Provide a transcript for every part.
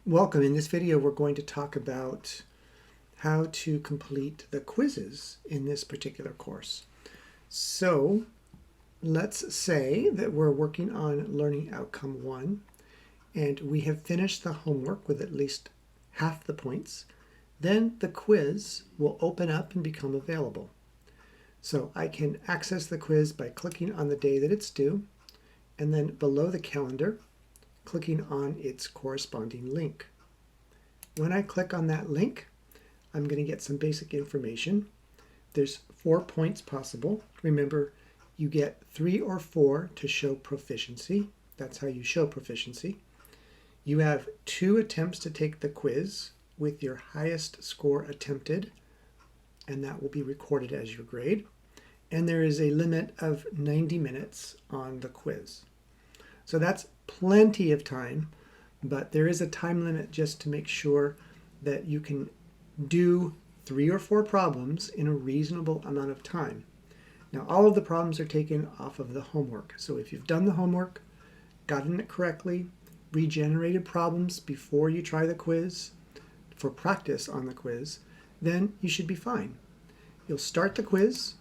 Welcome. In this video, we're going to talk about how to complete the quizzes in this particular course. So let's say that we're working on Learning Outcome 1 and we have finished the homework with at least half the points. Then the quiz will open up and become available. So I can access the quiz by clicking on the day that it's due, and then below the calendar, clicking on its corresponding link. When I click on that link, I'm going to get some basic information. There's 4 points possible. Remember, you get 3 or 4 to show proficiency. That's how you show proficiency. You have 2 attempts to take the quiz with your highest score attempted, and that will be recorded as your grade. And there is a limit of 90 minutes on the quiz. So that's plenty of time, but there is a time limit just to make sure that you can do 3 or 4 problems in a reasonable amount of time. Now, all of the problems are taken off of the homework. So if you've done the homework, gotten it correctly, regenerated problems before you try the quiz for practice on the quiz, then you should be fine. You'll start the quiz.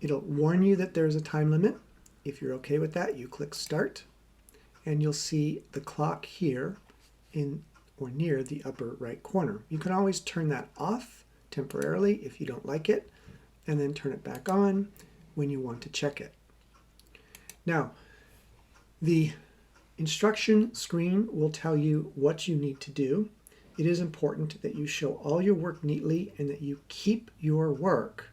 It'll warn you that there's a time limit. If you're okay with that, you click Start, and you'll see the clock here in or near the upper right corner. You can always turn that off temporarily if you don't like it, and then turn it back on when you want to check it. Now, the instruction screen will tell you what you need to do. It is important that you show all your work neatly and that you keep your work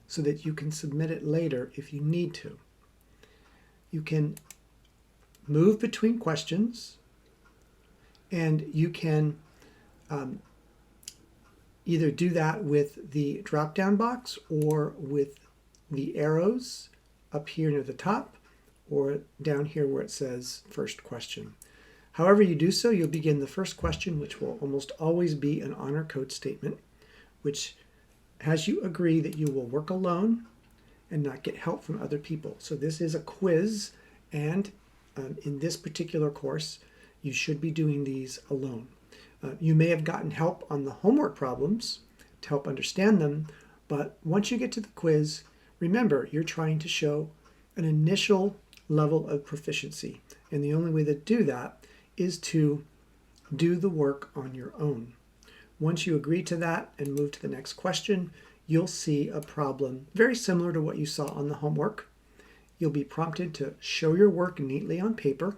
so that you can submit it later if you need to. You can move between questions, and you can either do that with the drop-down box or with the arrows up here near the top or down here where it says first question. However you do so, you'll begin the first question, which will almost always be an honor code statement, which has you agree that you will work alone and not get help from other people. So this is a quiz, and in this particular course, you should be doing these alone. You may have gotten help on the homework problems to help understand them, but once you get to the quiz, remember, you're trying to show an initial level of proficiency. And the only way to do that is to do the work on your own. Once you agree to that and move to the next question, you'll see a problem very similar to what you saw on the homework. You'll be prompted to show your work neatly on paper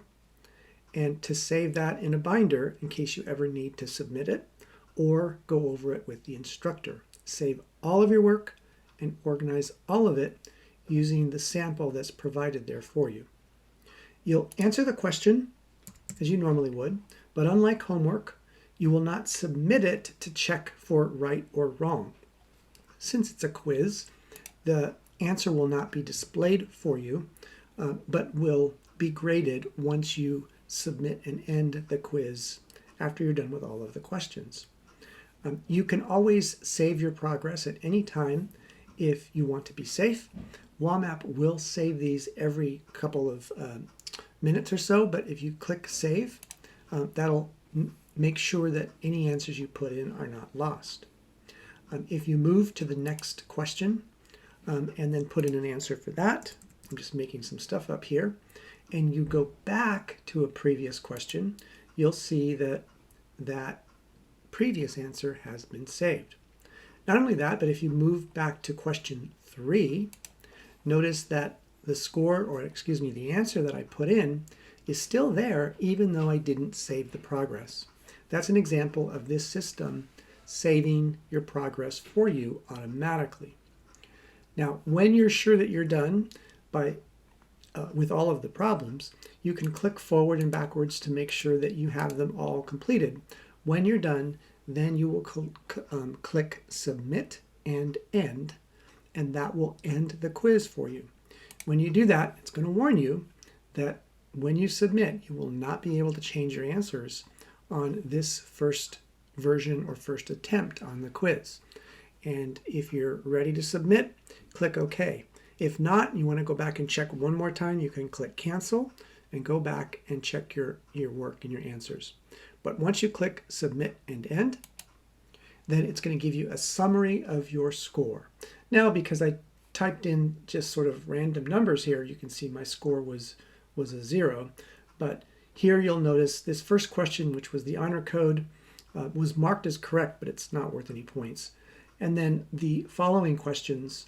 and to save that in a binder in case you ever need to submit it or go over it with the instructor. Save all of your work and organize all of it using the sample that's provided there for you. You'll answer the question as you normally would, but unlike homework, you will not submit it to check for right or wrong. Since it's a quiz, the answer will not be displayed for you, but will be graded once you submit and end the quiz after you're done with all of the questions. You can always save your progress at any time if you want to be safe. WAMAP will save these every couple of minutes or so, but if you click Save, that'll make sure that any answers you put in are not lost. If you move to the next question and then put in an answer for that, I'm just making some stuff up here, and you go back to a previous question, you'll see that that previous answer has been saved. Not only that, but if you move back to question 3, notice that the score, or excuse me, the answer that I put in is still there even though I didn't save the progress. That's an example of this system saving your progress for you automatically. Now, when you're sure that you're done with all of the problems, you can click forward and backwards to make sure that you have them all completed. When you're done, then you will click Submit and End, and that will end the quiz for you. When you do that, it's going to warn you that when you submit, you will not be able to change your answers on this first version or first attempt on the quiz. And if you're ready to submit, click OK. If not, you want to go back and check one more time, you can click Cancel and go back and check your work and your answers. But once you click Submit and End, then it's going to give you a summary of your score. Now, because I typed in just sort of random numbers here, you can see my score was a 0. But here you'll notice this first question, which was the honor code, was marked as correct, but it's not worth any points. And then the following questions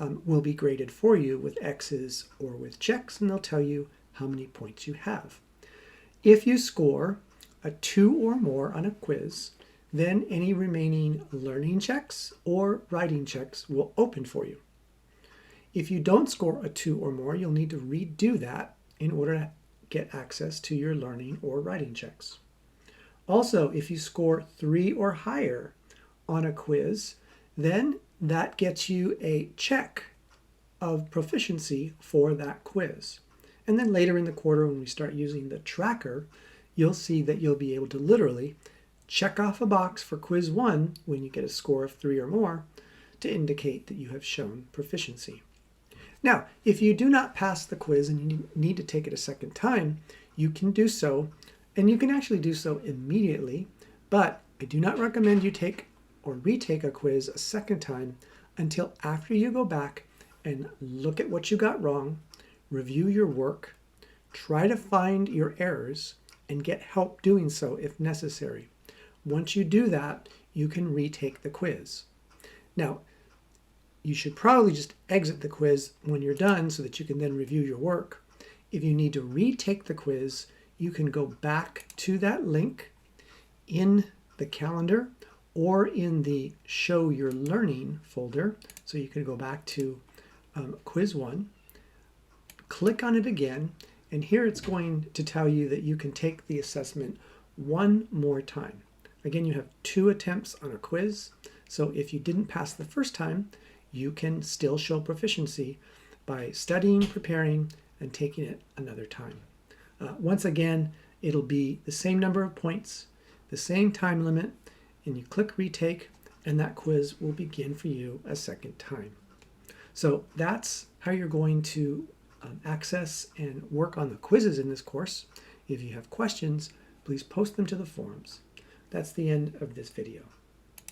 will be graded for you with X's or with checks, and they'll tell you how many points you have. If you score a 2 or more on a quiz, then any remaining learning checks or writing checks will open for you. If you don't score a 2 or more, you'll need to redo that in order to get access to your learning or writing checks. Also, if you score 3 or higher on a quiz, then that gets you a check of proficiency for that quiz. And then later in the quarter, when we start using the tracker, you'll see that you'll be able to literally check off a box for quiz 1 when you get a score of 3 or more to indicate that you have shown proficiency. Now, if you do not pass the quiz and you need to take it a second time, you can do so, and you can actually do so immediately, but I do not recommend you take or retake a quiz a second time until after you go back and look at what you got wrong, review your work, try to find your errors, and get help doing so if necessary. Once you do that, you can retake the quiz. Now, you should probably just exit the quiz when you're done so that you can then review your work. If you need to retake the quiz, you can go back to that link in the calendar or in the Show Your Learning folder. So you can go back to quiz 1, click on it again, and here it's going to tell you that you can take the assessment one more time. Again, you have 2 attempts on a quiz, so if you didn't pass the first time, you can still show proficiency by studying, preparing, and taking it another time. Once again, it'll be the same number of points, the same time limit, and you click retake, and that quiz will begin for you a second time. So that's how you're going to access and work on the quizzes in this course. If you have questions, please post them to the forums. That's the end of this video.